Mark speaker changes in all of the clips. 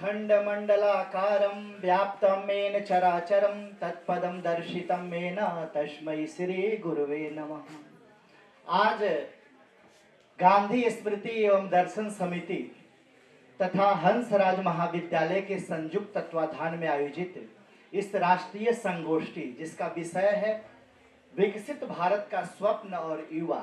Speaker 1: खंडमंडलाकारं व्याप्तं येन चराचरं तत्पदं दर्शितं येन तस्मै श्री गुरुवे नमः। आज गांधी स्मृति एवं दर्शन समिति तथा हंसराज महाविद्यालय के संयुक्त तत्वाधान में आयोजित इस राष्ट्रीय संगोष्ठी जिसका विषय है विकसित भारत का स्वप्न और युवा,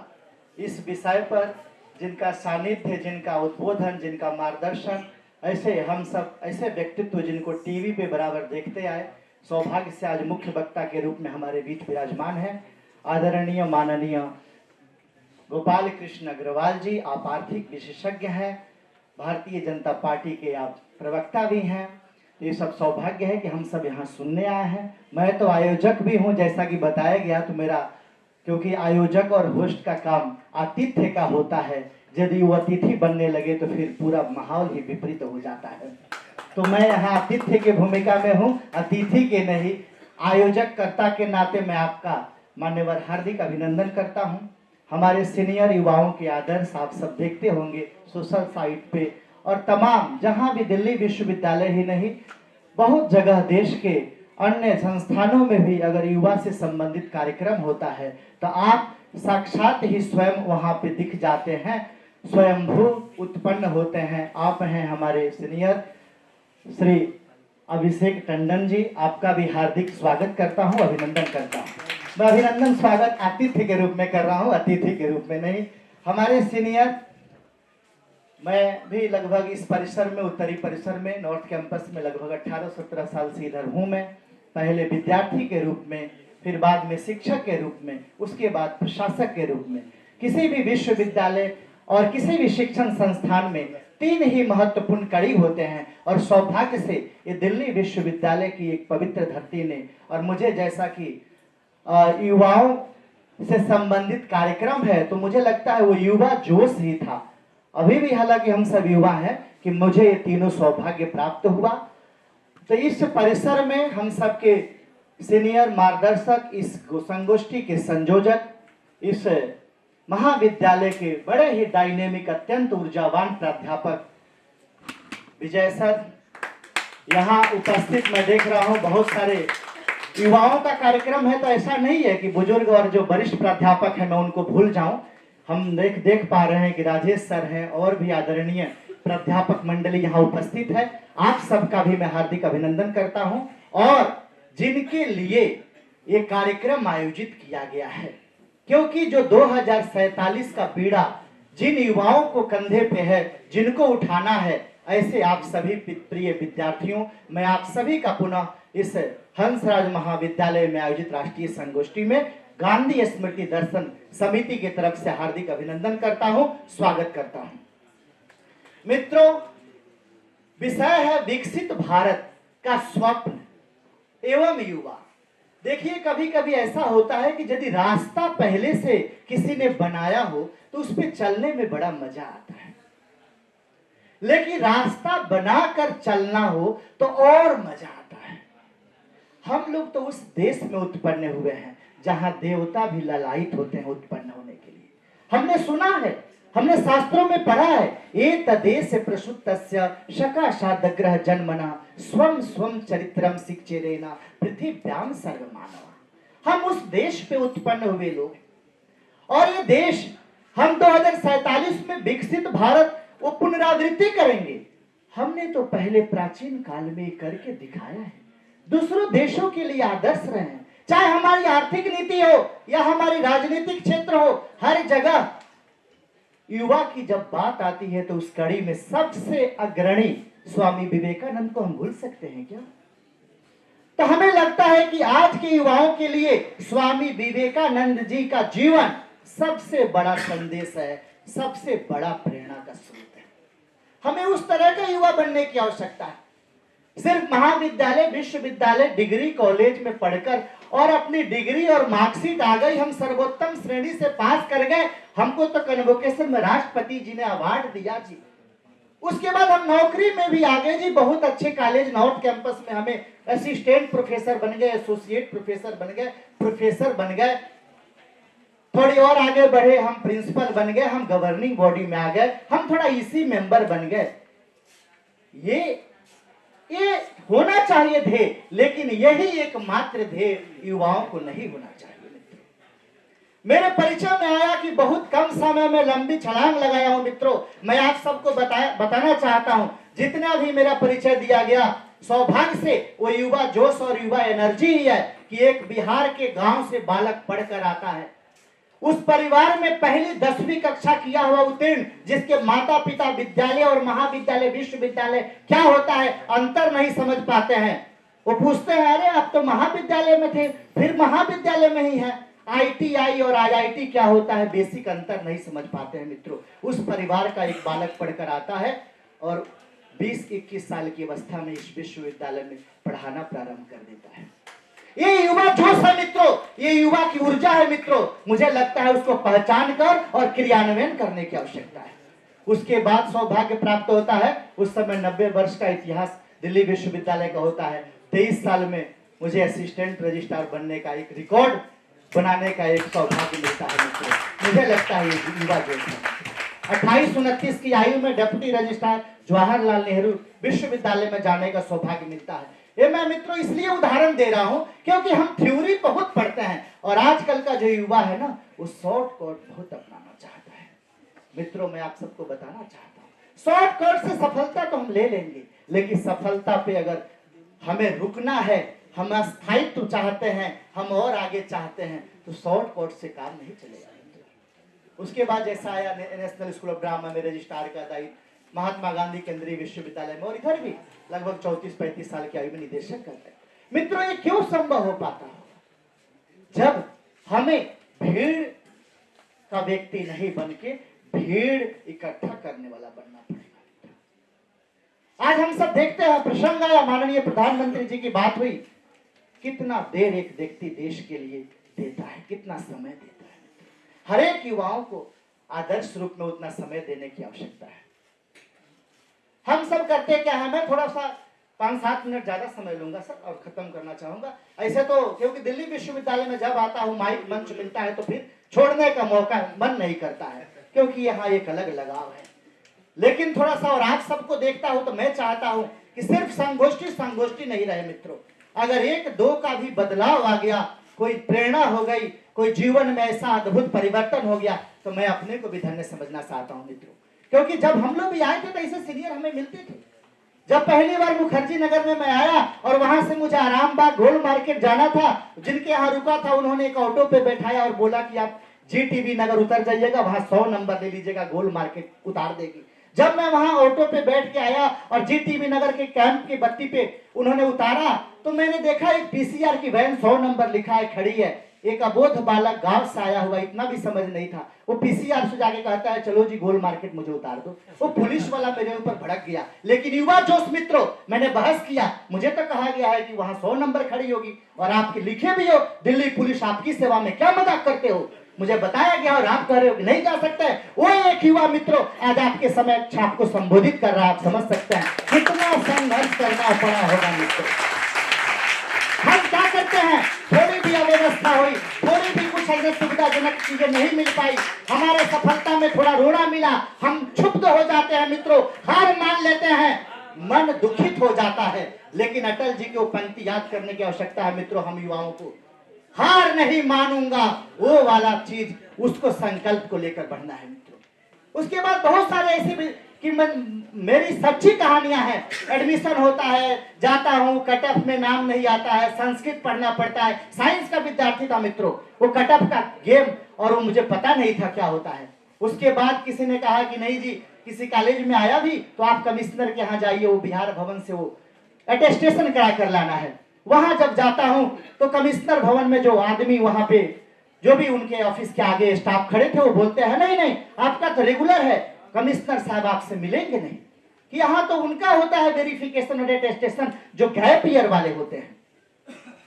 Speaker 1: इस विषय पर जिनका सानिध्य, जिनका उद्बोधन, जिनका मार्गदर्शन, ऐसे हम सब ऐसे व्यक्तित्व जिनको टीवी पे बराबर देखते आए, सौभाग्य से आज मुख्य वक्ता के रूप में हमारे बीच विराजमान है आदरणीय माननीय गोपाल कृष्ण अग्रवाल जी। आप आर्थिक विशेषज्ञ हैं, भारतीय जनता पार्टी के आप प्रवक्ता भी हैं। ये सब सौभाग्य है कि हम सब यहाँ सुनने आए हैं। मैं तो आयोजक भी हूँ, जैसा कि बताया गया, तो मेरा क्योंकि आयोजक और होस्ट का काम आतिथ्य का होता है, यदि वो अतिथि बनने लगे तो फिर पूरा माहौल ही विपरीत हो जाता है। तो मैं यहाँ आतिथ्य की भूमिका में हूँ, अतिथि के नहीं। आयोजक कर्ता के नाते मैं आपका मान्यवर हार्दिक अभिनंदन करता हूँ। हमारे सीनियर युवाओं के आदर्श आप सब देखते होंगे सोशल साइट पे, और तमाम जहाँ भी दिल्ली विश्वविद्यालय ही नहीं, बहुत जगह देश के अन्य संस्थानों में भी अगर युवा से संबंधित कार्यक्रम होता है तो आप साक्षात ही स्वयं वहाँ पे दिख जाते हैं, स्वयंभू उत्पन्न होते हैं। आप हैं हमारे सीनियर श्री अभिषेक टंडन जी, आपका भी हार्दिक स्वागत करता हूँ, अभिनंदन करता हूँ। मैं अभिनंदन स्वागत आतिथ्य के रूप में कर रहा हूँ, अतिथि के रूप में नहीं। हमारे सीनियर, मैं भी लगभग इस परिसर में, उत्तरी परिसर में, नॉर्थ कैंपस में लगभग 18-17 साल से इधर हूँ। मैं पहले विद्यार्थी के रूप में, फिर बाद में शिक्षक के रूप में, उसके बाद प्रशासक के रूप में। किसी भी विश्वविद्यालय और किसी भी शिक्षण संस्थान में 3 ही महत्वपूर्ण कड़ी होते हैं, और सौभाग्य से ये दिल्ली विश्वविद्यालय की एक पवित्र धरती ने, और मुझे जैसा कि युवाओं से संबंधित कार्यक्रम है तो मुझे लगता है वो युवा जोश ही था। अभी भी हालांकि हम सब युवा हैं कि मुझे ये तीनों सौभाग्य प्राप्त हुआ। तो इस परिसर में हम सबके सीनियर मार्गदर्शक, इस संगोष्ठी के संयोजक, इस महाविद्यालय के बड़े ही डायनेमिक, अत्यंत ऊर्जावान प्राध्यापक विजय सर यहाँ उपस्थित मैं देख रहा हूँ। बहुत सारे युवाओं का कार्यक्रम है, तो ऐसा नहीं है कि बुजुर्ग और जो वरिष्ठ प्राध्यापक हैं मैं उनको भूल जाऊं। हम देख पा रहे हैं कि राजेश सर हैं और भी आदरणीय प्राध्यापक मंडली यहाँ उपस्थित है। आप सबका भी मैं हार्दिक अभिनंदन करता हूं, और जिनके लिए ये कार्यक्रम आयोजित किया गया है, क्योंकि जो 2047 का बीड़ा जिन युवाओं को कंधे पे है, जिनको उठाना है, ऐसे आप सभी प्रिय विद्यार्थियों, मैं आप सभी का पुनः इस हंसराज महाविद्यालय में आयोजित राष्ट्रीय संगोष्ठी में गांधी स्मृति दर्शन समिति की तरफ से हार्दिक अभिनंदन करता हूं, स्वागत करता हूं। मित्रों, विषय है विकसित भारत का स्वप्न एवं युवा। देखिए, कभी कभी ऐसा होता है कि यदि रास्ता पहले से किसी ने बनाया हो तो उस पर चलने में बड़ा मजा आता है, लेकिन रास्ता बनाकर चलना हो तो और मजा आता है। हम लोग तो उस देश में उत्पन्न हुए हैं जहां देवता भी ललायित होते हैं उत्पन्न होने के लिए। हमने सुना है, हमने शास्त्रों में पढ़ा है, एक तदेश प्रसुतस्य शकाशादग्रह जन्मना स्वम स्वम चरित्रम शिक्षेरेना पृथ्व्याम सर्वमानव। हम उस देश पे उत्पन्न हुए लोग, और ये देश हम 2047 में विकसित भारत वो पुनरावृत्ति करेंगे। हमने तो पहले प्राचीन काल में करके दिखाया है, दूसरों देशों के लिए आदर्श रहे हैं। चाहे हमारी आर्थिक नीति हो या हमारी राजनीतिक क्षेत्र हो, हर जगह युवा की जब बात आती है तो उस कड़ी में सबसे अग्रणी स्वामी विवेकानंद को हम भूल सकते हैं क्या? तो हमें लगता है कि आज के युवाओं के लिए स्वामी विवेकानंद जी का जीवन सबसे बड़ा संदेश है, सबसे बड़ा प्रेरणा का स्रोत है। हमें उस तरह का युवा बनने की आवश्यकता है। सिर्फ महाविद्यालय, विश्वविद्यालय, डिग्री कॉलेज में पढ़कर और अपनी डिग्री और मार्कशीट आ गई, हम सर्वोत्तम श्रेणी से पास कर गए, हमको तो कन्वोकेशन में राष्ट्रपति जी ने अवार्ड दिया जी, उसके बाद हम नौकरी में भी आ गए जी। बहुत अच्छे कॉलेज नॉर्थ कैंपस में हमें असिस्टेंट प्रोफेसर बन गए, एसोसिएट प्रोफेसर बन गए, प्रोफेसर बन गए। थोड़ी और आगे बढ़े, हम प्रिंसिपल बन गए, हम गवर्निंग बॉडी में आ गए, हम थोड़ा ईसी मेंबर बन गए। ये ये होना चाहिए ध्येय, लेकिन यही एकमात्र ध्येय युवाओं को नहीं होना चाहिए। मेरे परिचय में आया कि बहुत कम समय में लंबी छलांग लगाया हूं मित्रों। मैं आप सबको बताना चाहता हूं, जितना भी मेरा परिचय दिया गया, सौभाग्य से वो युवा जोश और युवा एनर्जी ही है कि एक बिहार के गांव से बालक पढ़कर आता है, उस परिवार में पहली 10वीं कक्षा किया हुआ उत्तीर्ण, जिसके माता पिता विद्यालय और महाविद्यालय विश्वविद्यालय क्या होता है अंतर नहीं समझ पाते हैं। वो पूछते हैं, अरे आप तो महाविद्यालय में थे, फिर महाविद्यालय में ही है। ITI और IIT क्या होता है बेसिक अंतर नहीं समझ पाते हैं मित्रों। उस परिवार का एक बालक पढ़कर आता है और 20-21 साल की अवस्था में इस विश्वविद्यालय में पढ़ाना प्रारंभ कर देता है। ये युवा जोश है मित्रों, ये युवा की ऊर्जा है मित्रों। मुझे लगता है उसको पहचान कर और क्रियान्वयन करने की आवश्यकता है। उसके बाद सौभाग्य प्राप्त होता है। उस समय 90 वर्ष का इतिहास दिल्ली विश्वविद्यालय का होता है। 23 साल में मुझे असिस्टेंट रजिस्ट्रार बनने का एक रिकॉर्ड बनाने का एक सौभाग्य मिलता है मित्रों। मुझे लगता है ये युवा जोश है। 28-29 की आयु में डिप्टी रजिस्ट्रार जवाहरलाल नेहरू विश्वविद्यालय में जाने का सौभाग्य मिलता है। ये मैं मित्रों इसलिए उदाहरण दे रहा हूं क्योंकि हम थ्योरी बहुत पढ़ते हैं और आजकल का जो युवा है ना, वो शॉर्टकट बहुत अपनाना चाहता है। मित्रों मैं आप सबको बताना चाहता हूं, शॉर्टकट से सफलता तो हम ले लेंगे, लेकिन सफलता पे अगर हमें रुकना है, हम स्थायित्व चाहते हैं, हम और आगे चाहते हैं, तो शॉर्टकट से काम नहीं चलेगा। उसके बाद जैसा आया नेशनल स्कूल ऑफ ड्रामा में रजिस्ट्रार का दायित्व, महात्मा गांधी केंद्रीय विश्वविद्यालय में, और इधर भी लगभग 34-35 साल की आयु में निदेशक करते हैं। मित्रों ये क्यों संभव हो पाता है? जब हमें भीड़ का व्यक्ति नहीं बन के भीड़ इकट्ठा करने वाला बनना पड़ेगा। आज हम सब देखते हैं, प्रसंग आया, माननीय प्रधानमंत्री जी की बात हुई, कितना देर एक व्यक्ति देश के लिए देता है, कितना समय देता है। हर एक युवाओं को आदर्श रूप में उतना समय देने की आवश्यकता है। हम सब करते क्या है, मैं थोड़ा सा 5-7 मिनट ज्यादा समय लूंगा सर और खत्म करना चाहूंगा। ऐसे तो क्योंकि दिल्ली विश्वविद्यालय में जब आता हूँ, माइक मंच मिलता है, तो फिर छोड़ने का मौका मन नहीं करता है, क्योंकि यहाँ एक अलग लगाव है। लेकिन थोड़ा सा और आप सबको देखता हूँ तो मैं चाहता हूँ कि सिर्फ संगोष्ठी नहीं रहे मित्रों। अगर 1-2 का भी बदलाव आ गया, कोई प्रेरणा हो गई, कोई जीवन में ऐसा अद्भुत परिवर्तन हो गया, तो मैं अपने को भी धन्य समझना चाहता हूँ मित्रों। क्योंकि जब हम लोग भी आए थे तो ऐसे सीनियर हमें मिलते थे। जब पहली बार मुखर्जी नगर में मैं आया और वहां से मुझे आरामबाग गोल मार्केट जाना था, जिनके यहाँ रुका था उन्होंने एक ऑटो पे बैठाया और बोला कि आप GTV नगर उतर जाइएगा, वहां 100 नंबर ले लीजिएगा, गोल मार्केट उतार देगी। जब मैं वहां ऑटो पे बैठ के आया और GTV नगर के कैंप की बत्ती पे उन्होंने उतारा, तो मैंने देखा एक PCR की वैन 100 नंबर लिखा है खड़ी है। एक अबोध बालक गांव से आया हुआ, इतना भी समझ नहीं था, वो PCR से जाके कहता है चलो जी गोल मार्केट मुझे उतार दो। वो पुलिस वाला मेरे ऊपर भड़क गया। लेकिन युवा जोश मित्रों, मैंने बहस किया, मुझे तो कहा गया है कि वहां 100 नंबर खड़ी होगी और आपके लिखे भी हो दिल्ली पुलिस आपकी सेवा में, क्या मजाक करते हो? मुझे बताया गया और आप कह रहे हो कि नहीं जा सकते। वो एक युवा मित्रों आज आपके समय आपको संबोधित कर रहा है, आप समझ सकते हैं कितना संघर्ष करना पड़ा होगा मित्रों। हम क्या करते हैं, थोड़ी भी अव्यवस्था हुई, थोड़ी भी कुछ ऐसे सुविधाजनक चीजें नहीं मिल पाई, हमारे सफलता में थोड़ा रोना मिला, हम क्षुब्ध हो जाते हैं मित्रों, हार मान लेते हैं, मन दुखित हो जाता है। लेकिन अटल जी की वो पंक्ति याद करने की आवश्यकता है मित्रों, हम युवाओं को, हार नहीं मानूंगा, वो वाला चीज, उसको संकल्प को लेकर बढ़ना है मित्रों। उसके बाद बहुत सारे ऐसे भी कि मेरी सच्ची कहानियां हैं। एडमिशन होता है, जाता हूं, कट ऑफ में नाम नहीं आता है, संस्कृत पढ़ना पड़ता है, साइंस का विद्यार्थी था मित्रों, वो कट ऑफ का गेम और वो मुझे पता नहीं था क्या होता है। उसके बाद किसी ने कहा कि नहीं जी, किसी कॉलेज में आया भी तो आप कमिश्नर के यहाँ जाइए, वो बिहार भवन से वो अटेस्टेशन करा कर लाना है। वहां जब जाता हूं तो कमिश्नर भवन में जो आदमी वहां पे जो भी उनके ऑफिस के आगे स्टाफ खड़े थे, वो बोलते हैं नहीं नहीं आपका तो रेगुलर है, कमिश्नर साहब आपसे मिलेंगे नहीं। कि यहाँ तो उनका होता है वेरिफिकेशन और अटेस्टेशन, जो गैप ईयर वाले होते हैं।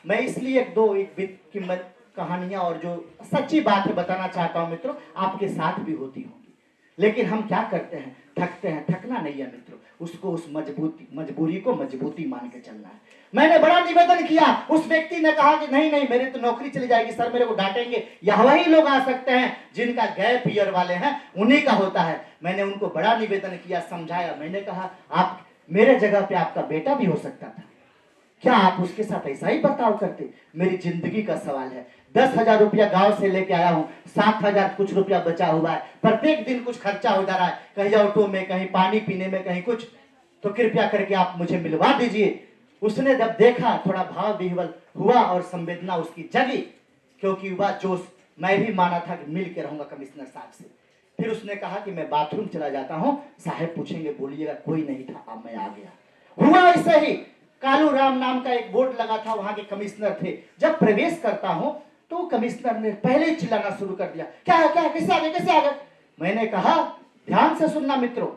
Speaker 1: मैं इसलिए एक कहानियां और जो सच्ची बात है बताना चाहता हूं मित्रों, आपके साथ भी होती होंगी। लेकिन हम क्या करते हैं, थकते हैं। थकना नहीं है मित्रों, उसको उस मजबूरी को मजबूती मान के चलना है। मैंने बड़ा निवेदन किया, उस व्यक्ति ने कहा कि नहीं नहीं मेरी तो नौकरी चली जाएगी सर, मेरे को डांटेंगे। या वही लोग आ सकते हैं जिनका गैप ईयर वाले हैं, उन्हीं का होता है। मैंने उनको बड़ा निवेदन किया, समझाया। मैंने कहा आप मेरे जगह पे आपका बेटा भी हो सकता था, क्या आप उसके साथ ऐसा ही बर्ताव करते? मेरी जिंदगी का सवाल है। 10,000 रुपया गांव से लेके आया हूँ, 7,000 कुछ रुपया बचा हुआ है, प्रत्येक दिन कुछ खर्चा हो जा रहा है, कहीं ऑटो में, कहीं पानी पीने में, कहीं कुछ, तो कृपया करके आप मुझे मिलवा दीजिए। उसने जब देखा, थोड़ा भाव विह्वल हुआ और संवेदना उसकी जगी, क्योंकि हुआ जोश, मैं भी माना था कि मिल के रहूंगा कमिश्नर साहब से। फिर उसने कहा कि मैं बाथरूम चला जाता हूं, साहब पूछेंगे बोलिएगा। कोई नहीं था, अब मैं आ गया। हुआ ऐसे ही, कालू राम नाम का एक बोर्ड लगा था, वहां के कमिश्नर थे। जब प्रवेश करता हूं तो कमिश्नर ने पहले ही चिल्लाना शुरू कर दिया, क्या है, क्या है, कैसे आ गए, कैसे आ गए? मैंने कहा ध्यान से सुनना मित्रों,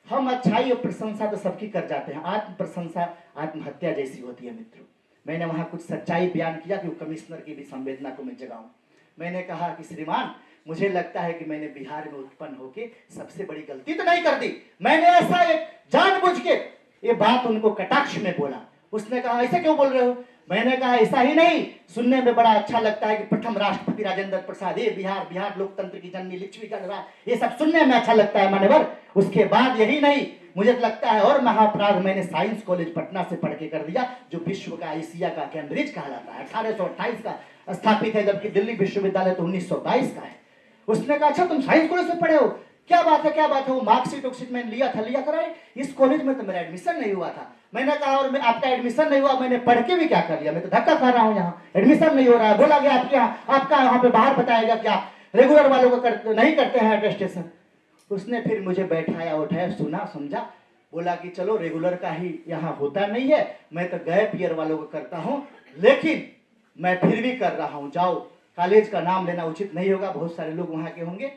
Speaker 1: हम अच्छाई और प्रशंसा तो सबकी कर जाते हैं, आत्म प्रशंसा आत्महत्या जैसी होती है मित्रों। मैंने वहां कुछ सच्चाई बयान किया कि कमिश्नर की भी संवेदना को मैं जगाऊं। मैंने कहा कि श्रीमान, मुझे लगता है कि मैंने बिहार में उत्पन्न होकर सबसे बड़ी गलती तो नहीं कर दी। मैंने ऐसा एक जानबूझ के ये बात उनको कटाक्ष में बोला। उसने कहा ऐसे क्यों बोल रहे हो? मैंने कहा ऐसा ही नहीं, सुनने में बड़ा अच्छा लगता है कि प्रथम राष्ट्रपति राजेंद्र प्रसाद, ये बिहार, बिहार लोकतंत्र की जननी लक्ष्मी का राज, ये सब सुनने में अच्छा लगता है मान्यवर। उसके बाद यही नहीं, मुझे लगता है और महाअपराध मैंने साइंस कॉलेज पटना से पढ़ के कर दिया, जो विश्व का, एशिया का कैम्ब्रिज कहलाता है, 1828 का स्थापित है, जबकि दिल्ली विश्वविद्यालय तो 1922 का है। उसने कहा अच्छा तुम साइंस कॉलेज से पढ़े हो, क्या बात है, क्या बात है? वो मार्कशीट ऑक्सीट मैंने लिया था, लिया करा, इस कॉलेज में तो मेरा एडमिशन नहीं हुआ था। मैंने कहा और मैं आपका एडमिशन नहीं हुआ, मैंने पढ़ के भी क्या कर लिया, मैं तो धक्का खा रहा हूँ, यहाँ एडमिशन नहीं हो रहा है। बोला गया आपके यहाँ, आपका यहाँ पे बाहर बताया गया क्या रेगुलर वालों को नहीं करते हैं अटेस्टेशन। उसने फिर मुझे बैठाया उठाया, सुना समझा, बोला कि चलो रेगुलर का ही यहाँ होता नहीं है, मैं तो गैप ईयर वालों को करता हूँ, लेकिन मैं फिर भी कर रहा हूँ, जाओ, कॉलेज का नाम लेना उचित नहीं होगा, बहुत सारे लोग वहां के होंगे।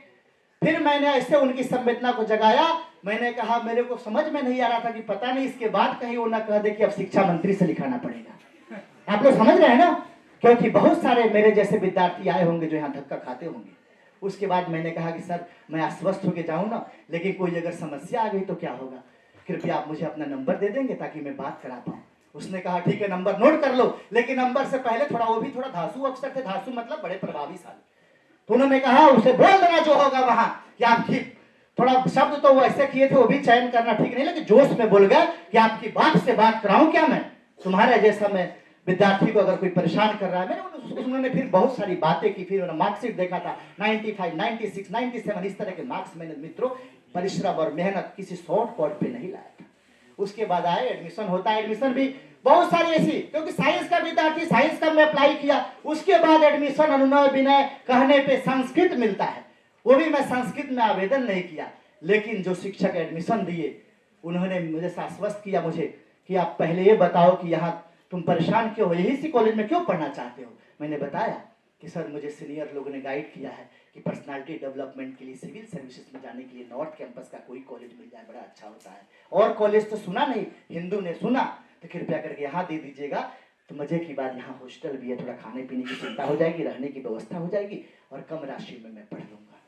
Speaker 1: फिर मैंने ऐसे उनकी संवेदना को जगाया। मैंने कहा मेरे को समझ में नहीं आ रहा था कि पता नहीं इसके बाद कहीं वो ना कह दे कि अब शिक्षा मंत्री से लिखाना पड़ेगा। आप लोग समझ रहे हैं ना, क्योंकि बहुत सारे मेरे जैसे विद्यार्थी आए होंगे जो यहाँ धक्का खाते होंगे। उसके बाद मैंने कहा कि सर मैं आश्वस्त होकर जाऊँ ना, लेकिन कोई अगर समस्या आ गई तो क्या होगा, कृपया आप मुझे अपना नंबर दे देंगे ताकि मैं बात करा पाऊँ। उसने कहा ठीक है नंबर नोट कर लो, लेकिन नंबर से पहले थोड़ा, वो भी थोड़ा धांसू अफसर थे, धांसू मतलब बड़े प्रभावशाली। तो उन्होंने कहा उसे बोल देना जो होगा वहां कि आपकी, थोड़ा शब्द तो वो ऐसे किए थे, वो भी चयन करना ठीक नहीं, लेकिन जोश में बोल गए कि आपकी बात से बात कराऊं क्या मैं, तुम्हारे जैसा मैं विद्यार्थी को अगर कोई परेशान कर रहा है। मैंने उन्होंने फिर बहुत सारी बातें की, फिर मार्कशीट देखा था 95, 96, 97, इस तरह के मार्क्स मैंने मित्रों परिश्रम और मेहनत किसी शॉर्टकट पे नहीं लाया था। उसके बाद आए, एडमिशन होता है, एडमिशन भी बहुत सारी ऐसी, क्योंकि साइंस का विद्यार्थी, साइंस का मैं अप्लाई किया, उसके बाद एडमिशन अनुनय विनय कहने पे संस्कृत मिलता है, वो भी मैं संस्कृत में आवेदन नहीं किया। लेकिन जो शिक्षक एडमिशन दिए उन्होंने मुझे आश्वस्त किया मुझे कि आप पहले ये बताओ कि यहाँ तुम परेशान क्यों हो, यही सी कॉलेज में क्यों पढ़ना चाहते हो। मैंने बताया कि सर मुझे सीनियर लोगों ने गाइड किया है कि पर्सनालिटी डेवलपमेंट के लिए सिविल सर्विसेज में जाने के लिए नॉर्थ कैंपस का कोई कॉलेज मिल जाए बड़ा अच्छा होता है, और कॉलेज तो सुना नहीं, हिंदू ने सुना, तो कृपया करके यहाँ दे दीजिएगा। तो मजे की बात यहाँ हॉस्टल भी है, थोड़ा खाने पीने की चिंता हो जाएगी, रहने की व्यवस्था हो जाएगी, और कम राशि में मैं पढ़ लूंगा।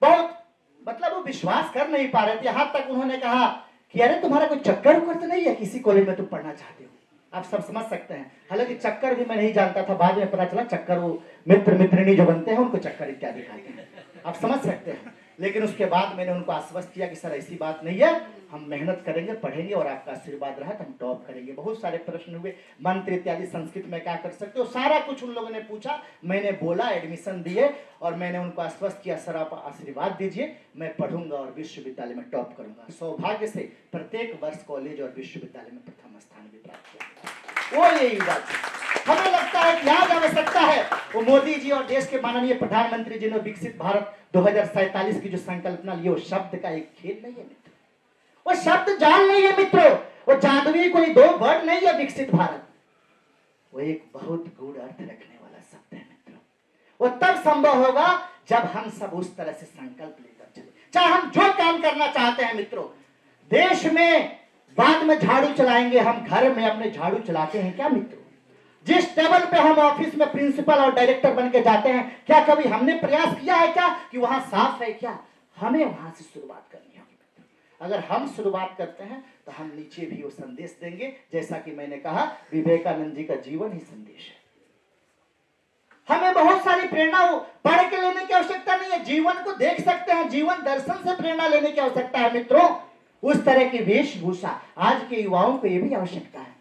Speaker 1: बहुत मतलब वो विश्वास कर नहीं पा रहे थे, यहाँ तक उन्होंने कहा कि अरे तुम्हारा कोई चक्कर उक्कर तो नहीं है किसी कॉलेज में तुम पढ़ना चाहते हो। आप सब समझ सकते हैं, हालांकि चक्कर भी मैं नहीं जानता था, बाद में पता चला चक्कर वो मित्र मित्रिणी जो बनते हैं उनको चक्कर इत्यादि खाते हैं, आप समझ सकते हैं। लेकिन उसके बाद मैंने उनको आश्वस्त किया कि सर ऐसी बात नहीं है, हम मेहनत करेंगे, पढ़ेंगे, और आपका आशीर्वाद रहा तो हम टॉप करेंगे। बहुत सारे प्रश्न हुए, मंत्र इत्यादि संस्कृत में क्या कर सकते हो, सारा कुछ उन लोगों ने पूछा, मैंने बोला, एडमिशन दिए, और मैंने उनको आश्वस्त किया सर आप आशीर्वाद दीजिए, मैं पढ़ूंगा और विश्वविद्यालय में टॉप करूंगा। सौभाग्य से प्रत्येक वर्ष कॉलेज और विश्वविद्यालय में प्रथम स्थान भी प्राप्त किया। वो यही बात हमें लगता है कि आज आवश्यकता है वो मोदी जी और देश के माननीय प्रधानमंत्री जी ने विकसित भारत 2047 की जो संकल्पना ली, वो शब्द का एक खेल नहीं है मित्र, वो शब्द जाल नहीं है मित्रों, वो जादुई कोई दो वर्ड नहीं है विकसित भारत, वो एक बहुत गूढ़ अर्थ रखने वाला शब्द है मित्रों। वो तब संभव होगा जब हम सब उस तरह से संकल्प लेकर चले, चाहे हम जो काम करना चाहते हैं मित्रों। देश में बाद में झाड़ू चलाएंगे, हम घर में अपने झाड़ू चलाते हैं क्या मित्रों? जिस टेबल पे हम ऑफिस में प्रिंसिपल और डायरेक्टर बन के जाते हैं, क्या कभी हमने प्रयास किया है क्या कि वहां साफ है क्या? हमें वहां से शुरुआत करनी होगी। अगर हम शुरुआत करते हैं तो हम नीचे भी वो संदेश देंगे, जैसा कि मैंने कहा विवेकानंद जी का जीवन ही संदेश है। हमें बहुत सारी प्रेरणा पढ़ के लेने की आवश्यकता नहीं है, जीवन को देख सकते हैं, जीवन दर्शन से प्रेरणा लेने की आवश्यकता है मित्रों। उस तरह की वेशभूषा आज के युवाओं को ये भी आवश्यकता है।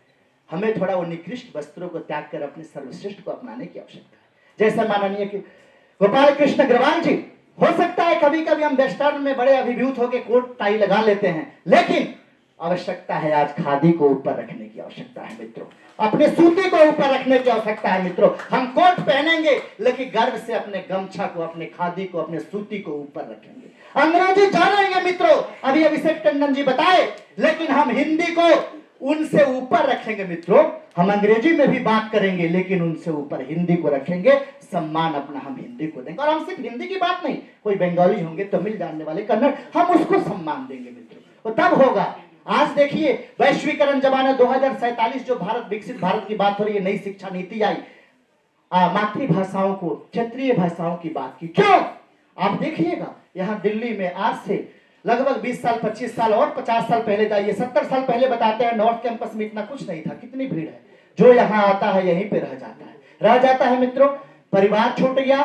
Speaker 1: हमें थोड़ा वो निकृष्ट वस्त्रों को त्याग कर अपने सर्वश्रेष्ठ को अपनाने की आवश्यकता है। जैसे माननीय गोपाल कृष्ण अग्रवाल जी, हो सकता है कभी कभी हम वेस्टर्न में बड़े अभिभूत होकर कोट टाई लगा लेते हैं, लेकिन आवश्यकता है आज खादी को ऊपर रखने की आवश्यकता है मित्रों, अपने सूती को ऊपर रखने की आवश्यकता है मित्रों। हम कोट पहनेंगे लेकिन गर्व से अपने गमछा को, अपने खादी को, अपने सूती को ऊपर रखेंगे। अंग्रेजी जानेंगे मित्रों, अभी अभिषेक टंडन जी बताए, लेकिन हम हिंदी को उनसे ऊपर रखेंगे मित्रों। हम अंग्रेजी में भी बात करेंगे लेकिन उनसे ऊपर हिंदी को रखेंगे, सम्मान अपना हम हिंदी को देंगे। और हम सिर्फ हिंदी की बात नहीं, कोई बंगाली होंगे, तमिल जानने वाले, कन्नड़, हम उसको सम्मान देंगे मित्रों, वो तब होगा। आज देखिए वैश्वीकरण जमाना 2047 जो भारत विकसित भारत की बात हो रही है, नई शिक्षा नीति आई, मातृभाषाओं को, क्षेत्रीय भाषाओं की बात की। क्यों? आप देखिएगा यहाँ दिल्ली में आज से लगभग 20 साल, 25 साल और 50 साल पहले जाइए, 70 साल पहले बताते हैं नॉर्थ कैंपस में इतना कुछ नहीं था। कितनी भीड़ है, जो यहाँ आता है यहीं पे रह जाता है मित्रों। परिवार छूट गया,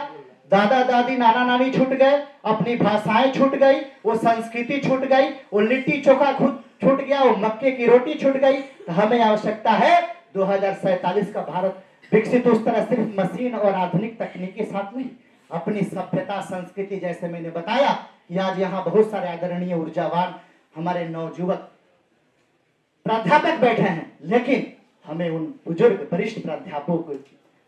Speaker 1: दादा दादी नाना नानी छूट गए, अपनी भाषाएं छूट गई, वो संस्कृति छूट गई, वो लिट्टी चोखा खुद छूट गया, वो मक्के की रोटी छूट गई। तो हमें आवश्यकता है 2047 का भारत विकसित उस तरह सिर्फ मशीन और आधुनिक तकनीक के साथ नहीं, अपनी सभ्यता संस्कृति, जैसे मैंने बताया कि आज यहाँ बहुत सारे आदरणीय ऊर्जावान हमारे नवजुवक प्राध्यापक बैठे हैं, लेकिन हमें उन बुजुर्ग वरिष्ठ प्राध्यापकों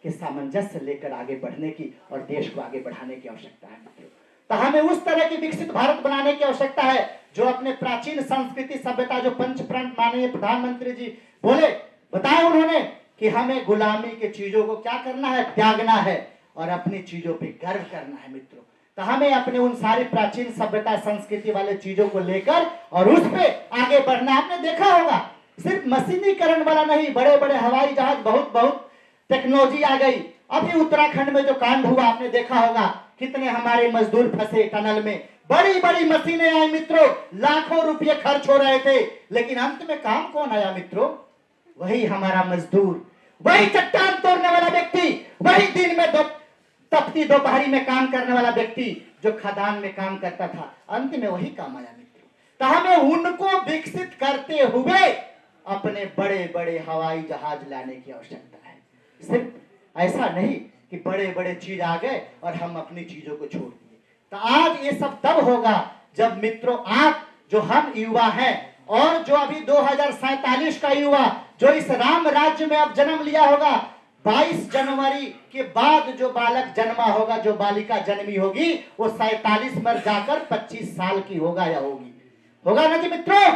Speaker 1: के सामंजस्य लेकर आगे बढ़ने की और देश को आगे बढ़ाने की आवश्यकता है मित्रों। तो हमें उस तरह की विकसित भारत बनाने की आवश्यकता है जो अपने प्राचीन संस्कृति सभ्यता, जो पंच प्रण माननीय प्रधानमंत्री जी बोले, बताया उन्होंने कि हमें गुलामी के चीजों को क्या करना है, त्यागना है और अपनी चीजों पे गर्व करना है मित्रों। तो हमें अपने उन सारी प्राचीन सभ्यता संस्कृति वाले चीजों को लेकर और उस पे आगे बढ़ना। आपने देखा होगा सिर्फ मशीनीकरण वाला नहीं, बड़े बड़े हवाई जहाज, बहुत टेक्नोलॉजी आ गई। अभी उत्तराखंड में जो कांड हुआ आपने देखा होगा, कितने हमारे मजदूर फंसे टनल में, बड़ी बड़ी मशीनें आई मित्रों, लाखों रुपए खर्च हो रहे थे, लेकिन अंत में काम कौन आया मित्रों? वही हमारा मजदूर, वही चट्टान तोड़ने वाला व्यक्ति, वही दिन में तपती दोपहरी में काम करने वाला व्यक्ति जो खदान में काम करता था, अंत में वही काम आया मित्रों। तो हमें उनको विकसित करते हुए अपने बड़े बड़े हवाई जहाज लाने की आवश्यकता है। सिर्फ ऐसा नहीं कि बड़े बड़े चीज आ गए और हम अपनी चीजों को छोड़ दिए। तो आज ये सब तब होगा जब मित्रों आप, जो हम युवा हैं और जो अभी 2047 का युवा जो इस राम राज्य में अब जन्म लिया होगा, 22 जनवरी के बाद जो बालक जन्मा होगा, जो बालिका जन्मी होगी, वो 47 में जाकर 25 साल की होगा या होगा ना जी मित्रों।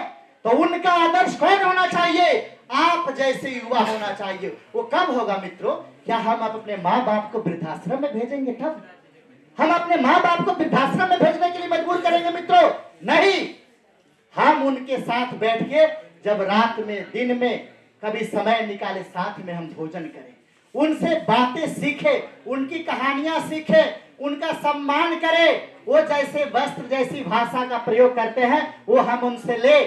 Speaker 1: तो उनका आदर्श कौन होना चाहिए? आप जैसे युवा होना चाहिए। वो कब होगा मित्रों? क्या हम अपने माँ बाप को वृद्धाश्रम में भेजेंगे तब? हम अपने माँ बाप को वृद्धाश्रम में भेजने के लिए मजबूर करेंगे मित्रों? नहीं, हम उनके साथ बैठ के जब रात में दिन में कभी समय निकाले, साथ में हम भोजन करें, उनसे बातें सीखे, उनकी कहानियां सीखे, उनका सम्मान करें। वो जैसे वस्त्र जैसी भाषा का प्रयोग करते हैं वो हम उनसे ले।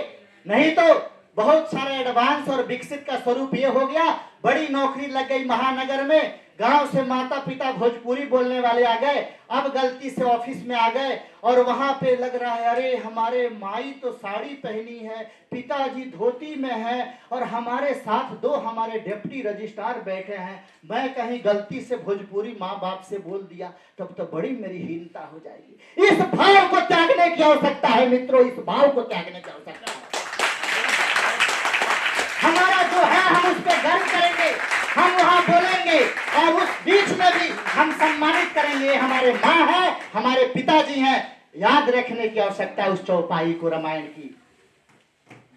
Speaker 1: नहीं तो बहुत सारे एडवांस और विकसित का स्वरूप ये हो गया, बड़ी नौकरी लग गई महानगर में, गांव से माता पिता भोजपुरी बोलने वाले आ गए, अब गलती से ऑफिस में आ गए और वहां पे लग रहा है अरे हमारे माई तो साड़ी पहनी है, पिताजी धोती में है और हमारे साथ दो हमारे डिप्टी रजिस्ट्रार बैठे हैं, मैं कहीं गलती से भोजपुरी माँ बाप से बोल दिया तब तो बड़ी मेरी हीनता हो जाएगी। इस भाव को त्यागने की आवश्यकता है मित्रों, इस भाव को त्यागने की आवश्यकता है। हमारा जो है हम उस पर गर्व करेंगे, हम वहां बोलेंगे और उस बीच में भी हम सम्मानित करेंगे। हमारे माँ है, हमारे पिताजी हैं। याद रखने की आवश्यकता है उस चौपाई को रामायण की,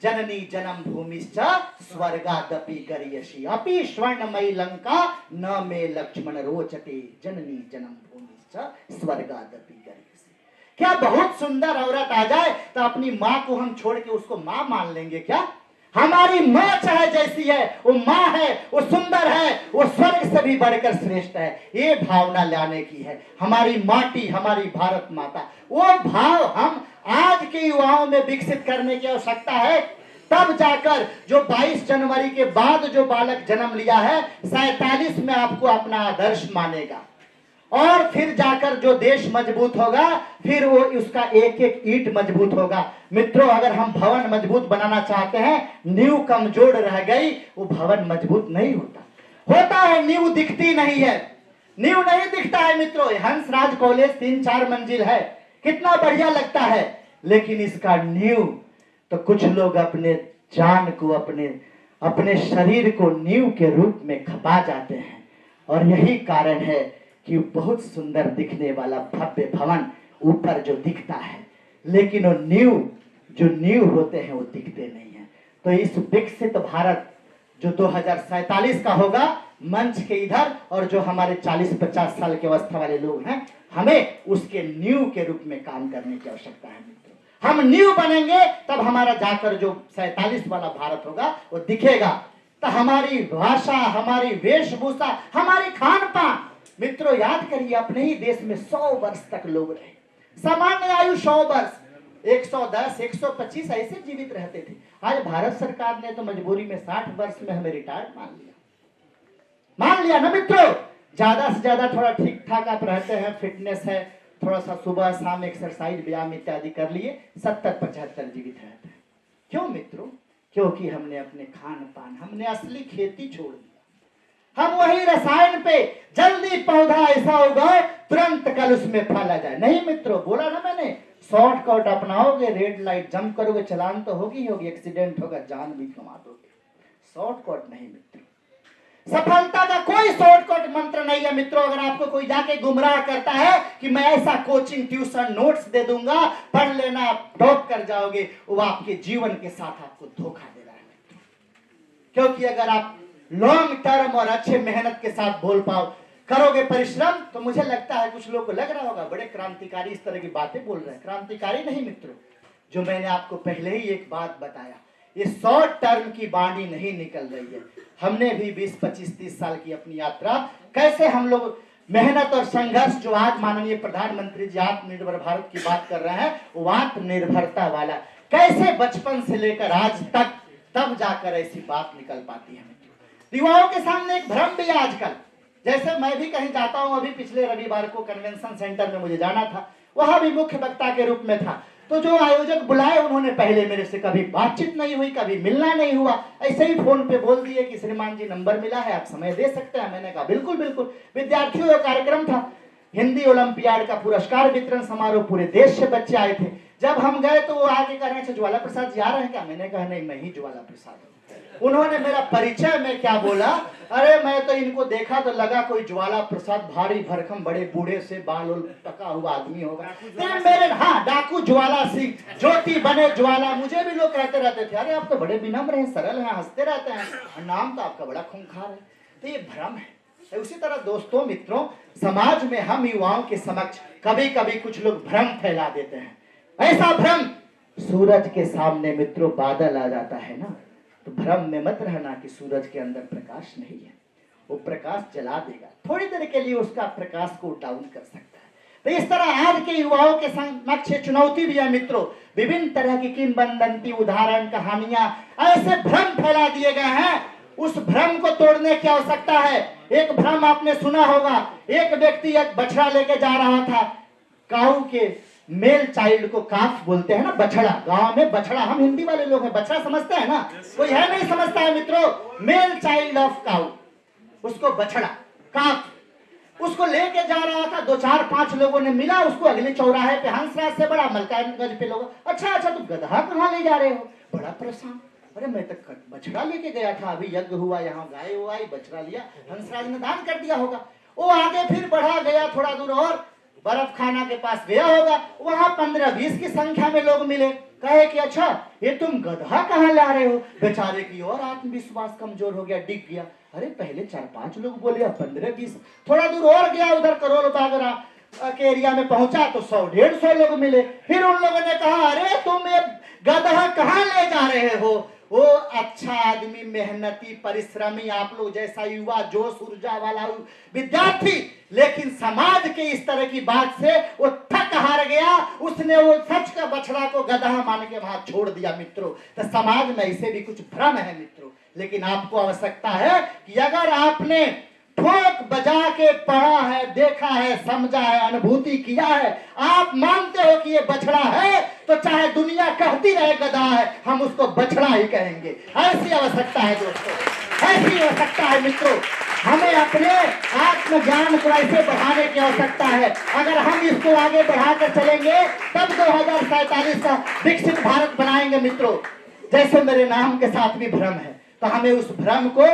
Speaker 1: जननी जन्म भूमिश्च स्वर्गादपि गरीयसी अपि स्वर्णमयी लंका न मे लक्ष्मण रोचते, जननी जन्म भूमिश्च स्वर्गादपि गरीयसी। क्या बहुत सुंदर औरत आ जाए तो अपनी माँ को हम छोड़ के उसको माँ मान लेंगे क्या? हमारी माँ चाहे जैसी है, वो माँ है, वो सुंदर है, वो स्वर्ग से भी बढ़कर श्रेष्ठ है। ये भावना लाने की है। हमारी माटी, हमारी भारत माता, वो भाव हम आज के युवाओं में विकसित करने की आवश्यकता है। तब जाकर जो 22 जनवरी के बाद जो बालक जन्म लिया है, 47 में आपको अपना आदर्श मानेगा। और फिर जाकर जो देश मजबूत होगा, फिर वो उसका एक एक ईंट मजबूत होगा। मित्रों, अगर हम भवन मजबूत बनाना चाहते हैं, नींव कमजोर रह गई, वो भवन मजबूत नहीं होता है, नींव दिखती नहीं है, नींव नहीं दिखता है। मित्रों, हंसराज कॉलेज 3-4 मंजिल है, कितना बढ़िया लगता है, लेकिन इसका नींव तो कुछ लोग अपने जान को, अपने शरीर को नींव के रूप में खपा जाते हैं। और यही कारण है कि बहुत सुंदर दिखने वाला भव्य भवन ऊपर जो दिखता है, लेकिन वो नींव होते हैं वो दिखते नहीं है। तो इस विकसित भारत जो 2047 का होगा, मंच के इधर, और जो हमारे 40-50 साल के अवस्था वाले लोग हैं, हमें उसके नींव के रूप में काम करने की आवश्यकता है। मित्रों, हम नींव बनेंगे तब हमारा जाकर जो 47 वाला भारत होगा वो दिखेगा। तो हमारी भाषा, हमारी वेशभूषा, हमारी खान पान, मित्रों याद करिए, अपने ही देश में 100 वर्ष तक लोग रहे, सामान्य आयु 100 वर्ष, 110, 125 ऐसे जीवित रहते थे। आज भारत सरकार ने तो मजबूरी में 60 वर्ष में हमें रिटायर्ड मान लिया ना मित्रों। ज्यादा से ज्यादा थोड़ा ठीक ठाक आप रहते हैं, फिटनेस है, थोड़ा सा सुबह शाम एक्सरसाइज व्यायाम इत्यादि कर लिए, 70-75 जीवित रहते हैं। क्यों मित्रों? क्योंकि हमने अपने खान पान, हमने असली खेती छोड़ दिया। हम वही रसायन पे, जल्दी पौधा ऐसा उगाओ तुरंत कल उसमें फल आ जाए। नहीं मित्रों, बोला ना मैंने, शॉर्टकट अपनाओगे, रेड लाइट जंप करोगे, चलान तो होगी, एक्सीडेंट होगा, जान भी कमा दोगे। शॉर्टकट नहीं मित्रों, सफलता का कोई शॉर्टकट मंत्र नहीं है। मित्रों, अगर आपको कोई जाके गुमराह करता है कि मैं ऐसा कोचिंग, ट्यूशन, नोट्स दे दूंगा, पढ़ लेना, आप टॉप कर जाओगे, वो आपके जीवन के साथ आपको धोखा दे रहा है मित्रों। क्योंकि अगर आप लॉन्ग टर्म और अच्छे मेहनत के साथ बोल पाओ, करोगे परिश्रम, तो मुझे लगता है कुछ लोगों को लग रहा होगा बड़े क्रांतिकारी इस तरह की बातें बोल रहे हैं। क्रांतिकारी नहीं मित्रों, जो मैंने आपको पहले ही एक बात बताया, ये शॉर्ट टर्म की बाणी नहीं निकल रही है। हमने भी 20, 25, 30 साल की अपनी यात्रा, कैसे हम लोग मेहनत और संघर्ष, जो आज माननीय प्रधानमंत्री जी आत्मनिर्भर भारत की बात कर रहे हैं, वो आत्मनिर्भरता वाला, कैसे बचपन से लेकर आज तक, तब जाकर ऐसी बात निकल पाती है। युवाओं के सामने एक भ्रम भी है आजकल। जैसे मैं भी कहीं जाता हूं, अभी पिछले रविवार को कन्वेंशन सेंटर में मुझे जाना था, वहां भी मुख्य वक्ता के रूप में था। तो जो आयोजक बुलाए, उन्होंने पहले मेरे से कभी बातचीत नहीं हुई, कभी मिलना नहीं हुआ, ऐसे ही फोन पे बोल दिए कि श्रीमान जी नंबर मिला है, आप समय दे सकते हैं। मैंने कहा बिल्कुल बिल्कुल। विद्यार्थियों का कार्यक्रम था, हिंदी ओलंपियाड का पुरस्कार वितरण समारोह, पूरे देश से बच्चे आए थे। जब हम गए तो वो आगे कह रहे हैं, ज्वाला प्रसाद जी आ रहे हैं क्या? मैंने कहा नहीं, मैं ही ज्वाला प्रसाद हूं। उन्होंने मेरा परिचय में क्या बोला, अरे मैं तो इनको देखा तो लगा कोई ज्वाला प्रसाद, भारी भरकम, बड़े बूढ़े से बाल और पका हुआ आदमी होगा। मेरे, हाँ, डाकू ज्वाला सिंह, ज्योति बने ज्वाला। मुझे भी लोग कहते रहते थे, अरे आप तो बड़े विनम्र हैं, सरल हैं, हंसते रहते हैं, नाम तो आपका बड़ा खूंखार है। तो ये भ्रम है। उसी तरह दोस्तों, मित्रों, समाज में हम युवाओं के समक्ष कभी कभी कुछ लोग भ्रम फैला देते हैं। ऐसा भ्रम, सूरज के सामने मित्रों बादल आ जाता है ना, तो भ्रम में मत रहना कि सूरज के अंदर प्रकाश नहीं है, वो प्रकाश जला देगा, थोड़ी देर के लिए उसका प्रकाश को डाउन कर सकता है। तो इस तरह आज के युवाओं के समक्ष चुनौती भी है मित्रों। विभिन्न तरह की किंवदंती, उदाहरण, कहानियां, ऐसे भ्रम फैला दिए गए हैं। उस भ्रम को तोड़ने की आवश्यकता है। एक भ्रम आपने सुना होगा, एक व्यक्ति एक बछड़ा लेके जा रहा था, काऊ के मेल चाइल्ड को काफ बोलते हैं ना, बछड़ा, गांव में बछड़ा, हम हिंदी वाले लोग हैं, बछड़ा समझते हैं ना, कोई है नहीं समझता है मित्रों, मेल चाइल्ड ऑफ काऊ, उसको बछड़ा, काफ, उसको लेके जा रहा था। 2, 4, 5 लोगों ने मिला उसको अगले चौराहे पे, हंसराज से बड़ा मलकानगंज पे लोग, अच्छा तुम गधा कहाँ ले जा रहे हो? बड़ा परेशान, अरे मैं तो बछड़ा लेके गया था, अभी यज्ञ हुआ, यहाँ गाय हुआ, बछड़ा लिया, हंसराज ने दान कर दिया होगा। वो आगे फिर बढ़ा गया, थोड़ा दूर और बर्फ खाना के पास गया होगा, वहां 15-20 की संख्या में लोग मिले, कहे कि अच्छा ये तुम गधा कहाँ ला रहे हो? बेचारे की और आत्मविश्वास कमजोर हो गया, डिग गया। अरे पहले 4-5 लोग बोले, अब 15-20, थोड़ा दूर और गया, उधर करोल बागरा के एरिया में पहुंचा तो 100-150 लोग मिले। फिर उन लोगों ने कहा, अरे तुम ये गधा कहाँ ले जा रहे हो? वो अच्छा आदमी, मेहनती, परिश्रमी, आप लोग जैसा युवा, जोश ऊर्जा वाला विद्यार्थी, लेकिन समाज के इस तरह की बात से वो थक हार गया, उसने वो सच का बछड़ा को गधा मान के वहां छोड़ दिया। मित्रों, तो समाज में ऐसे भी कुछ भ्रम है मित्रों, लेकिन आपको आवश्यकता है कि अगर आपने ठोक बजा के पढ़ा है, देखा है, समझा है, अनुभूति किया है। आप मानते हो कि ये बछड़ा है तो चाहे दुनिया कहती रहे गधा है, हम उसको बछड़ा ही कहेंगे। ऐसी आवश्यकता है दोस्तों, ऐसी आवश्यकता है मित्रों। हमें अपने आत्मज्ञान को ऐसे बढ़ाने की आवश्यकता है। अगर हम इसको आगे बढ़ाकर चलेंगे तब 2047 का विकसित भारत बनाएंगे मित्रों। जैसे मेरे नाम के साथ भी भ्रम है, तो हमें उस भ्रम को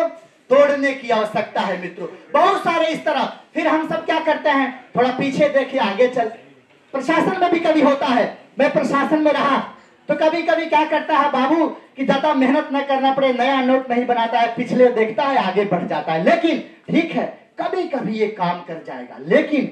Speaker 1: तोड़ने की आवश्यकता है मित्रों। बहुत सारे इस तरह। फिर हम सब क्या करते हैं, थोड़ा पीछे देखिए, आगे चल। प्रशासन में भी कभी होता है, मैं प्रशासन में रहा तो कभी कभी क्या करता है बाबू कि ज्यादा मेहनत न करना पड़े, नया नोट नहीं बनाता है, पिछले देखता है, आगे बढ़ जाता है। लेकिन ठीक है, कभी कभी ये काम कर जाएगा, लेकिन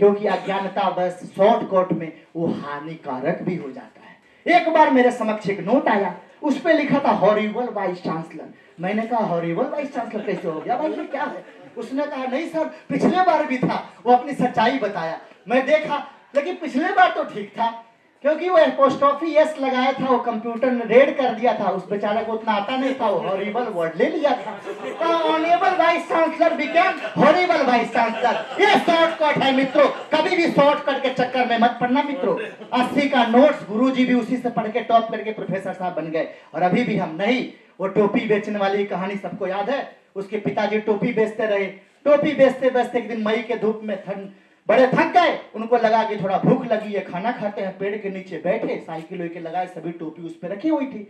Speaker 1: क्योंकि अज्ञानता बस शॉर्टकट में वो हानिकारक भी हो जाता है। एक बार मेरे समक्ष एक नोट आया, उस पे लिखा था हॉरिबल वाइस चांसलर। मैंने कहा हॉरिबल वाइस चांसलर कैसे हो गया भाई, ये क्या है? उसने कहा नहीं सर, पिछले बार भी था। वो अपनी सच्चाई बताया। मैं देखा, लेकिन पिछले बार तो ठीक था, क्योंकि वो पोस्ट ऑफिस एस लगाया था, वो कंप्यूटर ने रेड कर दिया था, उस बेचारे को उतना आता नहीं था, वो हॉरिबल वर्ड ले लिया था। तो honourable vice chancellor became horrible vice chancellor. ये शॉर्टकट है मित्रों, कभी भी शॉर्टकट के चक्कर में मत पड़ना मित्रों। 80 का नोट्स गुरुजी भी उसी से पढ़ के टॉप करके प्रोफेसर साहब बन गए, और अभी भी हम नहीं। वो टोपी बेचने वाली कहानी सबको याद है, उसके पिताजी टोपी बेचते रहे। टोपी बेचते बेचते एक दिन मई के धूप में बड़े थक गए, उनको लगा कि थोड़ा भूख लगी है, खाना खाते हैं। पेड़ के नीचे बैठे, साइकिल लेके लगाए, सभी टोपी उस पर रखी हुई थी।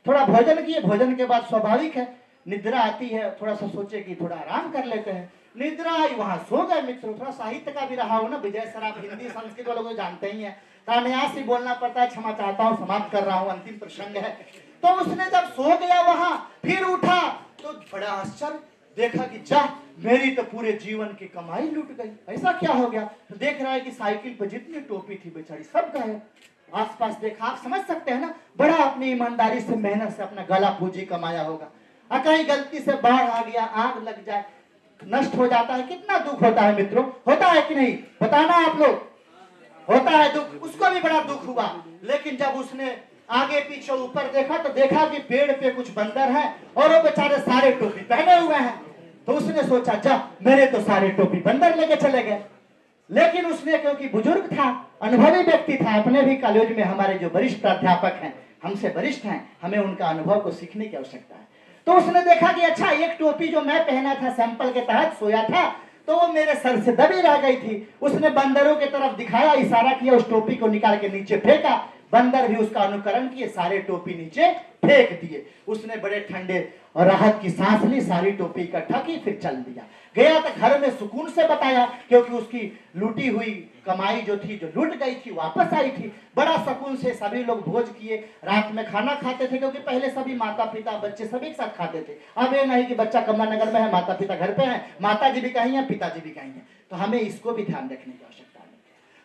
Speaker 1: थोड़ा भोजन किए, भोजन के बाद स्वाभाविक है निद्रा आती है, थोड़ा सा सोचे कि थोड़ा आराम कर लेते हैं। निद्रा आई, वहां सो गए मित्रों। थोड़ा साहित्य का भी रहा हो ना, विजय सर आप हिंदी संस्कृत वालों को जानते ही है, तान्यास ही बोलना पड़ता है, क्षमा चाहता हूँ, समाप्त कर रहा हूँ, अंतिम प्रसंग है। तो उसने जब सो गया वहां, फिर उठा तो बड़ा आश्चर्य देखा कि जा, मेरी तो पूरे जीवन की कमाई लूट गई, ऐसा क्या हो गया? तो देख रहा है कि साइकिल पर जितनी टोपी थी बेचारी सब गायब। आसपास देखा, आप समझ सकते हैं ना, बड़ा अपनी ईमानदारी से मेहनत से अपना गला पूंजी कमाया होगा, और कहीं गलती से बाढ़ आ गया, आग लग जाए, नष्ट हो जाता है, कितना दुख होता है मित्रों। होता है कि नहीं, बताना आप लोग, होता है दुख। उसको भी बड़ा दुख हुआ, लेकिन जब उसने आगे पीछे ऊपर देखा तो देखा कि पेड़ पे कुछ बंदर हैं और वो बेचारे सारे टोपी पहने हुए हैं। तो उसने सोचा, जा, मेरे तो सारे टोपी बंदर लेके चले गए। लेकिन उसने, क्योंकि बुजुर्ग था, अनुभवी व्यक्ति था, अपने भी कॉलेज में हमारे जो वरिष्ठ प्राध्यापक हैं, हमसे वरिष्ठ हैं, हमें उनका अनुभव को सीखने की आवश्यकता है। तो उसने देखा कि अच्छा, एक टोपी जो मैं पहना था, सैंपल के तहत सोया था, तो वो मेरे सर से दबी रह गई थी। उसने बंदरों की तरफ दिखाया, इशारा किया, उस टोपी को निकाल के नीचे फेंका। बंदर भी उसका अनुकरण किए, सारे टोपी नीचे फेंक दिए। उसने बड़े ठंडे और राहत की सांस ली, सारी टोपी इकट्ठा की, फिर चल दिया। गया तो घर में सुकून से बताया, क्योंकि उसकी लूटी हुई कमाई जो थी, जो लूट गई थी, वापस आई थी। बड़ा सुकून से सभी लोग भोज किए, रात में खाना खाते थे, क्योंकि पहले सभी माता पिता बच्चे सभी एक साथ खाते थे। अब ये नहीं कि बच्चा कमला नगर में है, माता पिता घर पे हैं, माता जी भी कहीं है, पिताजी भी कहीं है। तो हमें इसको भी ध्यान रखने की आवश्यकता है।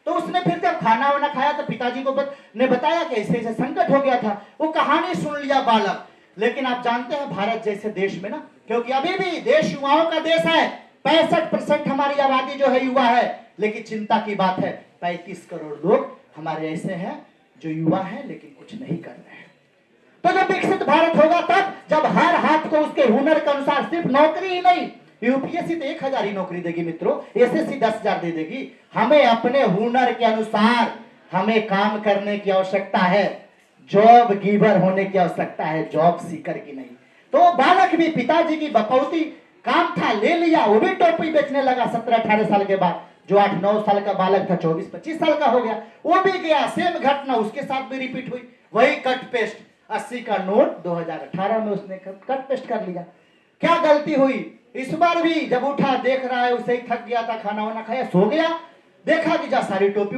Speaker 1: तो उसने फिर जब खाना वाना खाया तो पिताजी को ने बताया कि ऐसे ऐसे संकट हो गया था। वो कहानी सुन लिया बालक। लेकिन आप जानते हैं भारत जैसे देश में ना, क्योंकि अभी भी देश युवाओं का देश है, 65% हमारी आबादी जो है युवा है, लेकिन चिंता की बात है 35 करोड़ लोग हमारे ऐसे हैं जो युवा हैं लेकिन कुछ नहीं कर रहे हैं। तो जब विकसित भारत होगा तब, जब हर हाथ को उसके हुनर के अनुसार, सिर्फ नौकरी ही नहीं, यूपीएससी तो 1000 ही नौकरी देगी मित्रों, एसएससी 10,000 दे देगी। हमें अपने हुनर के अनुसार हमें काम करने की आवश्यकता है, जॉब गिवर होने की आवश्यकता है, जॉब सीकर की नहीं। तो बालक भी पिताजी की बकौती काम था, ले लिया, वो भी टोपी बेचने लगा 17-18 साल के बाद। जो 8-9 साल का बालक था 24-25 साल का हो गया, वो भी गया। सेम घटना उसके साथ भी रिपीट हुई, वही कट पेस्ट। 80 का नोट 2018 में उसने कट पेस्ट कर लिया। क्या गलती हुई? इस बार भी जब उठा, देख रहा है, उसे थक गया था, खाना वाना खाया, सो गया, देखा कि जा सारी टोपी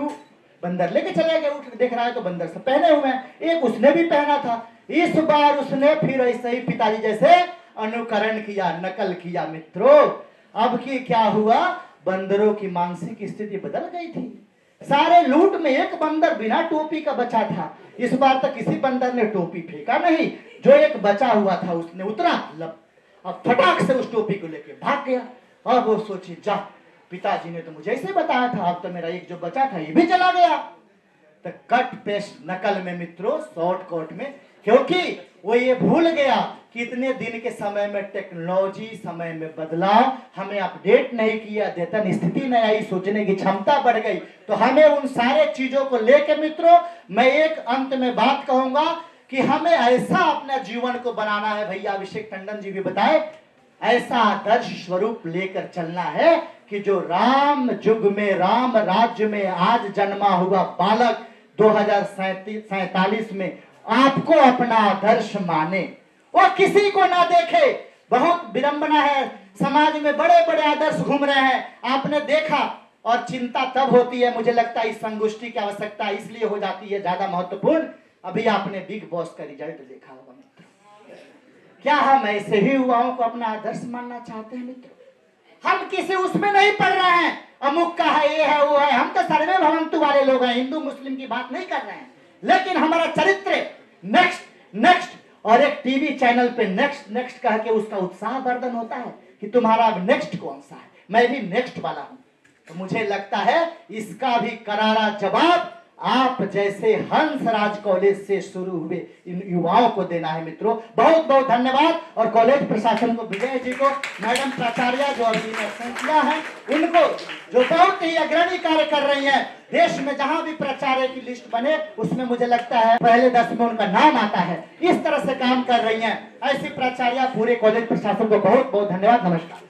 Speaker 1: बंदर लेके चले गए। उठ देख रहा है तो बंदर सब पहने हुए हैं, एक उसने भी पहना था। इस बार उसने फिर ऐसे ही पिताजी जैसे अनुकरण किया, नकल किया मित्रों। अब की क्या हुआ, बंदरों की मानसिक स्थिति बदल गई थी। सारे लूट में एक बंदर बिना टोपी का बचा था। इस बार तक किसी बंदर ने टोपी फेंका नहीं, जो एक बचा हुआ था उसने उतरा, अब फटाक से उस टोपी को लेके भाग गया। अब वो सोची, जा, पिताजी ने तो मुझे ऐसे बताया था, अब तो मेरा एक जो बचा था ये भी चला गया। तो कट पेस्ट नकल में मित्रों, शॉर्टकट में क्योंकि वो ये भूल गया कि इतने दिन के समय में टेक्नोलॉजी समय में बदलाव, हमें अपडेट नहीं किया, वेतन स्थिति नहीं आई, सोचने की क्षमता बढ़ गई। तो हमें उन सारे चीजों को लेकर मित्रों, मैं एक अंत में बात कहूंगा कि हमें ऐसा अपना जीवन को बनाना है, भैया अभिषेक टंडन जी भी बताए, ऐसा आदर्श स्वरूप लेकर चलना है कि जो राम युग में, राम राज्य में आज जन्मा हुआ बालक 2047 में आपको अपना आदर्श माने, वो किसी को ना देखे। बहुत विडंबना है, समाज में बड़े बड़े आदर्श घूम रहे हैं, आपने देखा, और चिंता तब होती है, मुझे लगता है इस संगोष्ठी की आवश्यकता इसलिए हो जाती है ज्यादा महत्वपूर्ण। अभी आपने बिग बॉस का रिजल्ट देखा होगा मित्र, क्या हम ऐसे ही युवाओं को अपना आदर्श मानना चाहते हैं मित्र? हम किसी उसमें नहीं पढ़ रहे हैं, अमुक का है, ये है, वो है, हम तो सर्वे भवंतु वाले लोग हैं, हिंदू मुस्लिम की बात नहीं कर रहे हैं, लेकिन हमारा चरित्र नेक्स्ट और एक टीवी चैनल पे नेक्स्ट कह के उसका उत्साह वर्धन होता है कि तुम्हारा अब नेक्स्ट कौन सा है, मैं भी नेक्स्ट वाला हूं। तो मुझे लगता है इसका भी करारा जवाब आप जैसे हंसराज कॉलेज से शुरू हुए इन युवाओं को देना है मित्रों। बहुत बहुत धन्यवाद। और कॉलेज प्रशासन को, विजय जी को, मैडम प्राचार्य जो अभी किया है, उनको जो बहुत ही अग्रणी कार्य कर रही हैं। देश में जहां भी प्राचार्य की लिस्ट बने उसमें मुझे लगता है पहले 10 में उनका नाम आता है, इस तरह से काम कर रही हैं। ऐसी प्राचार्य पूरे कॉलेज प्रशासन को बहुत बहुत धन्यवाद। नमस्कार।